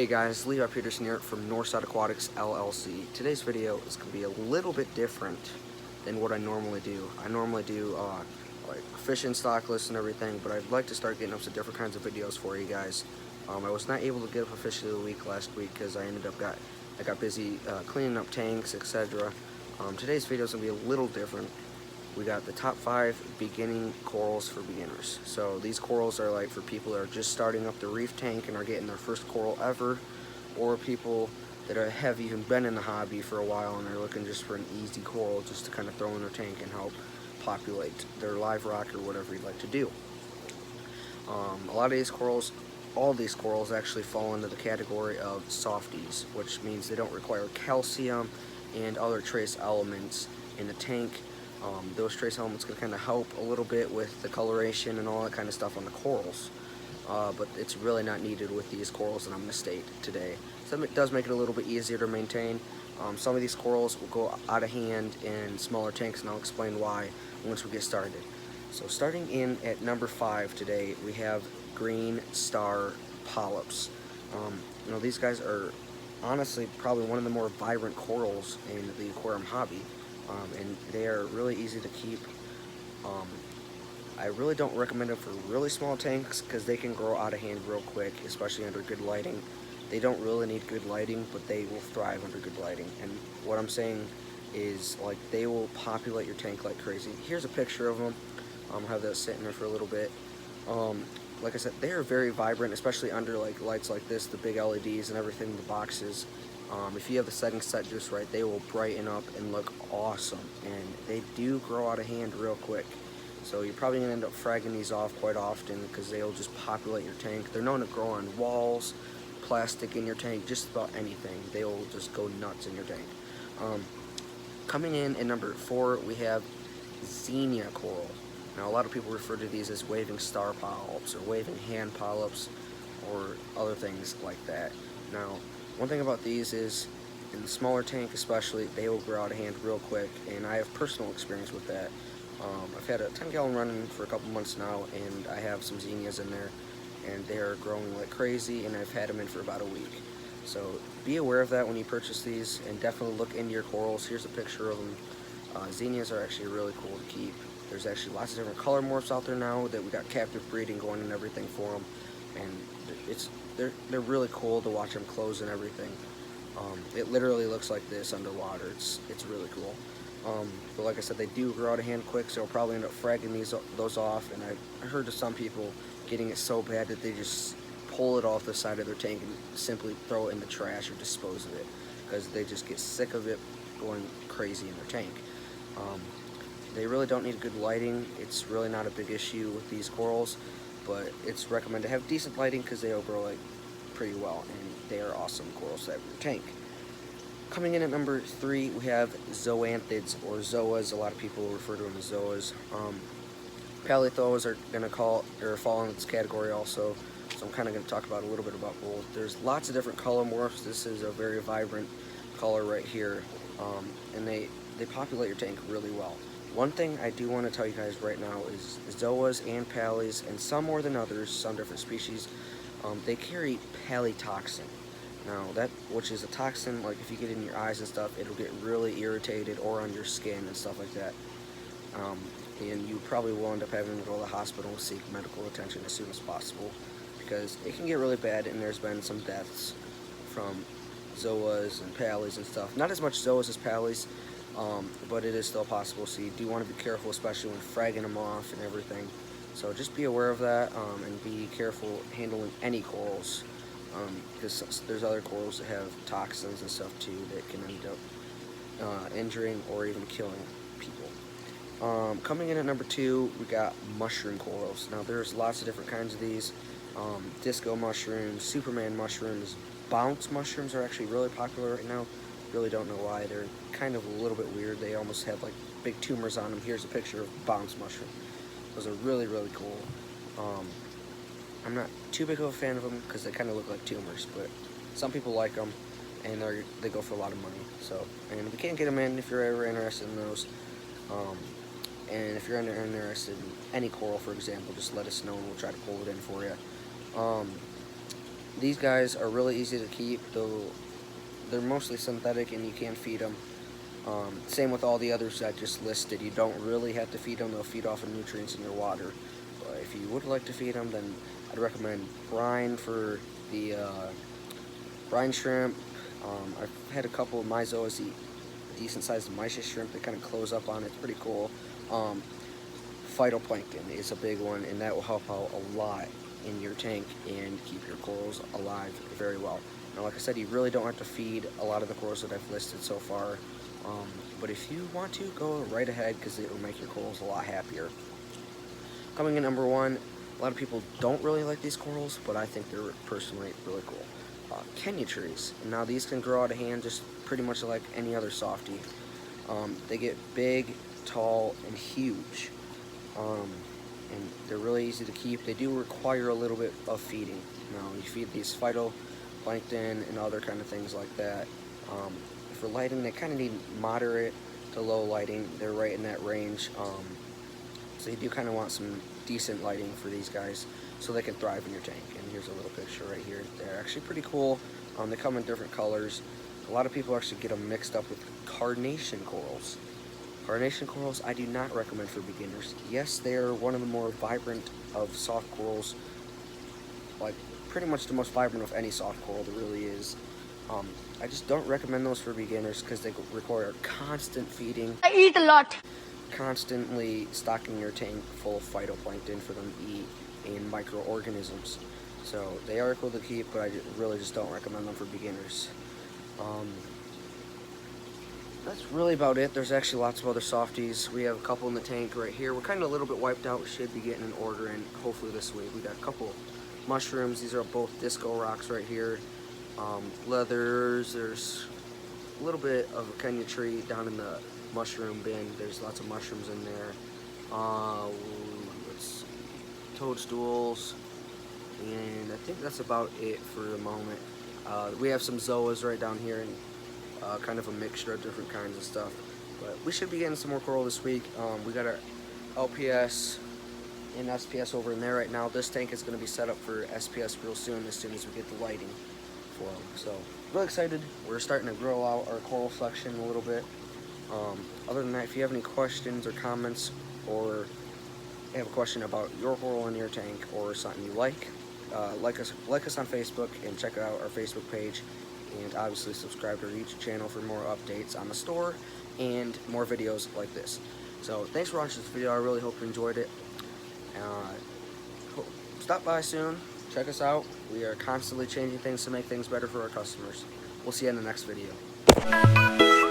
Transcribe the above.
Hey guys, Levi Peterson here from Northside Aquatics LLC. Today's video is going to be a little bit different than what I normally do. I normally do like fishing stock lists and everything, but I'd like to start getting up some different kinds of videos for you guys. I was not able to get up a fish of the week last week because I got busy cleaning up tanks, etc. Today's video is going to be a little different. We got the top 5 beginning corals for beginners. So these corals are like for people that are just starting up the reef tank and are getting their first coral ever, or people that have even been in the hobby for a while and are looking just for an easy coral just to kind of throw in their tank and help populate their live rock or whatever you'd like to do. A lot of these corals, all these corals actually fall into the category of softies, which means they don't require calcium and other trace elements in the tank. Those trace elements can kind of help a little bit with the coloration and all that kind of stuff on the corals, but it's really not needed with these corals that I'm going to state today. So it does make it a little bit easier to maintain. Some of these corals will go out of hand in smaller tanks, and I'll explain why once we get started. So starting in at number 5 today, we have green star polyps. You know, these guys are honestly probably one of the more vibrant corals in the aquarium hobby. And they are really easy to keep. I really don't recommend them for really small tanks because they can grow out of hand real quick, especially under good lighting. They don't really need good lighting, but they will thrive under good lighting. And what I'm saying is, like, they will populate your tank like crazy. Here's a picture of them. I'll have that sitting there for a little bit. Like I said, they are very vibrant, especially under like lights like this, the big LEDs and everything in the boxes. If you have the settings set just right, they will brighten up and look awesome, and they do grow out of hand real quick. So you're probably going to end up fragging these off quite often because they'll just populate your tank. They're known to grow on walls, plastic in your tank, just about anything. They'll just go nuts in your tank. Coming in at number 4, we have zinnia coral. Now, a lot of people refer to these as waving star polyps or waving hand polyps or other things like that. Now, one thing about these is, in the smaller tank especially, they will grow out of hand real quick, and I have personal experience with that. I've had a 10-gallon running for a couple months now, and I have some zinnias in there, and they're growing like crazy, and I've had them in for about a week. So be aware of that when you purchase these, and definitely look into your corals. Here's a picture of them. Zinnias are actually really cool to keep. There's actually lots of different color morphs out there now that we got captive breeding going and everything for them, and they're really cool to watch them close and everything. It literally looks like this underwater. It's really cool. But like I said, they do grow out of hand quick, so I'll probably end up fragging those off. And I heard of some people getting it so bad that they just pull it off the side of their tank and simply throw it in the trash or dispose of it because they just get sick of it going crazy in their tank. They really don't need good lighting. It's really not a big issue with these corals, but it's recommended to have decent lighting because they'll grow like pretty well, and they are awesome corals to have in your tank. Coming in at number 3, we have zoanthids, or zoas. A lot of people refer to them as zoas. Paleozoas are going to fall into this category also, so I'm kind of going to talk about a little bit about both. There's lots of different color morphs. This is a very vibrant color right here, and they populate your tank really well. One thing I do want to tell you guys right now is zoas and pallies, and some more than others, some different species, they carry palitoxin. Now, which is a toxin, like if you get it in your eyes and stuff, it'll get really irritated, or on your skin and stuff like that. And you probably will end up having to go to the hospital and seek medical attention as soon as possible, because it can get really bad, and there's been some deaths from zoas and pallies and stuff. Not as much zoas as pallies, but it is still possible, so you do want to be careful, especially when fragging them off and everything. So just be aware of that, and be careful handling any corals, because there's other corals that have toxins and stuff too that can end up injuring or even killing people. Coming in at number 2, we got mushroom corals. Now, there's lots of different kinds of these. Disco mushrooms, Superman mushrooms, bounce mushrooms are actually really popular right now. Really don't know why. They're kind of a little bit weird. They almost have like big tumors on them. Here's a picture of bounce mushroom. Those are really, really cool. I'm not too big of a fan of them because they kind of look like tumors, but some people like them, and they go for a lot of money. So, and we can get them in if you're ever interested in those. And if you're interested in any coral, for example, just let us know and we'll try to pull it in for you. These guys are really easy to keep, though they're mostly synthetic and you can feed them. Same with all the others I just listed. You don't really have to feed them. They'll feed off of nutrients in your water. But if you would like to feed them, then I'd recommend brine for the brine shrimp. I've had a couple of my zoas eat decent sized mysis shrimp. They kind of close up on it. It's pretty cool. Phytoplankton is a big one, and that will help out a lot in your tank and keep your corals alive very well. Now, like I said, you really don't have to feed a lot of the corals that I've listed so far, but if you want to, go right ahead because it will make your corals a lot happier. Coming in number one, a lot of people don't really like these corals, but I think they're personally really cool. Kenya trees. Now these can grow out of hand just pretty much like any other softie. They get big, tall, and huge. And they're really easy to keep. They do require a little bit of feeding. Now you feed these phytoplankton and other kind of things like that. For lighting, they kind of need moderate to low lighting. They're right in that range. So you do kind of want some decent lighting for these guys so they can thrive in your tank. And here's a little picture right here. They're actually pretty cool. They come in different colors. A lot of people actually get them mixed up with carnation corals. Carnation corals I do not recommend for beginners. Yes, they are one of the more vibrant of soft corals, like pretty much the most vibrant of any soft coral there really is. I just don't recommend those for beginners because they require constant feeding. I eat a lot. Constantly stocking your tank full of phytoplankton for them to eat and microorganisms. So they are cool to keep, but I really just don't recommend them for beginners. That's really about it. There's actually lots of other softies. We have a couple in the tank right here. We're kind of a little bit wiped out. We should be getting an order in hopefully this week. We got a couple mushrooms. These are both disco rocks right here. Leathers. There's a little bit of a Kenya tree down in the mushroom bin. There's lots of mushrooms in there. Let's see. Toadstools. And I think that's about it for the moment. We have some zoas right down here, and kind of a mixture of different kinds of stuff. But we should be getting some more coral this week. We got our LPS and SPS over in there right now. This tank is going to be set up for SPS real soon as we get the lighting for them. So, really excited. We're starting to grow out our coral section a little bit. Other than that, if you have any questions or comments, or have a question about your coral in your tank or something you like us on Facebook and check out our Facebook page. And obviously subscribe to our YouTube channel for more updates on the store and more videos like this. So thanks for watching this video. I really hope you enjoyed it. Stop by soon. Check us out. We are constantly changing things to make things better for our customers. We'll see you in the next video.